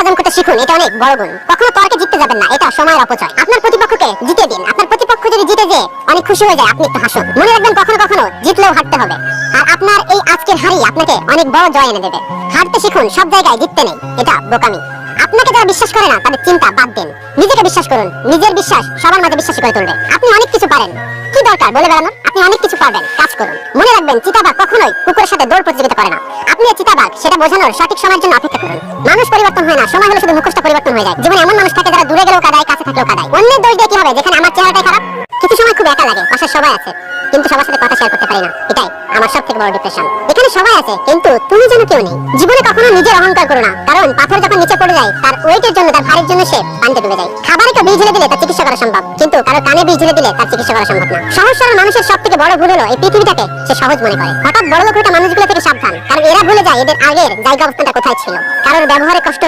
হজম করতে শিখুন, এটা অনেক বড় গুণ। কখনো তর্কে জিততে যাবেন না, এটা সময়ের অপচয়। আপনার প্রতিপক্ষকে জিতে দিন। আপনার প্রতিপক্ষ যদি জিতে যে অনেক খুশি হয়ে যায়, আপনি একটু হাসুন। মনে রাখবেন কখনো কখনো জিতলেও হারতে হবে। আর আপনার এই আজকের হারই আপনাকে অনেক বড় জয় এনে দেবে। হারতে শিখুন, সব জায়গায় জিততে নেই, এটা বোকামি। আপনাকে যারা বিশ্বাস করে না তাদের চিন্তা বাদ দেন, নিজেকে বিশ্বাস করুন। নিজের বিশ্বাস সবার মাঝে বিশ্বাসী করে তুলবে। আপনি অনেক কিছু পারেন, কি দরকার বলে বেড়ানোর? আপনি অনেক কিছু পারবেন, কাজ করুন। মনে রাখবেন চিতাবাঘ কখনোই কুকুরের সাথে দৌড় প্রতিযোগিতা করে না। আপনি চিতাবাঘ সেটা বোঝানোর সঠিক সময়ের জন্য অপেক্ষা করুন। মানুষ পরিবর্তন হয় না, সময় হলে শুধু মুখোশটা পরিবর্তন হয়ে যায়। জীবনে এমন মানুষ থাকে যারা দূরে গেলেও কাঁদায়, কাছে থাকলেও কাঁদায়। অন্যের দোষ দিয়ে কি হবে যেখানে আমার চেহারাটাই খারাপ? কিছু সময় খুব একা লাগে, পাশে সবাই আছে কিন্তু সবার সাথে কথা শেয়ার করতে পারি না, এটাই আমার সবথেকে বড় ডিপ্রেশন। এখানে সবাই আছে কিন্তু তুমি যেন কেউ নেই। জীবনে কখনো নিজের অহংকার করো না, কারণ পাথর যখন নিচে পড়ে যায় তার ওয়েটের জন্য, তার ভারের জন্য সে পানিতে ডুবে যায়। খাবারে কেউ বিষ ঢেলে দিলে তার চিকিৎসা করা সম্ভব, কিন্তু কারো কানে বিষ ঢেলে দিলে তার চিকিৎসা করা সম্ভব না। সহজ সরল মানুষের সবথেকে বড় ভুল হলো এই পৃথিবীটাকে সে সহজ মনে করে। হঠাৎ বড় লোক হতে মানুষগুলো থেকে সাবধান, কারণ এরা ভুলে যায় এদের আগের জায়গা অবস্থানটা কোথায় ছিল। কারোর ব্যবহারে কষ্ট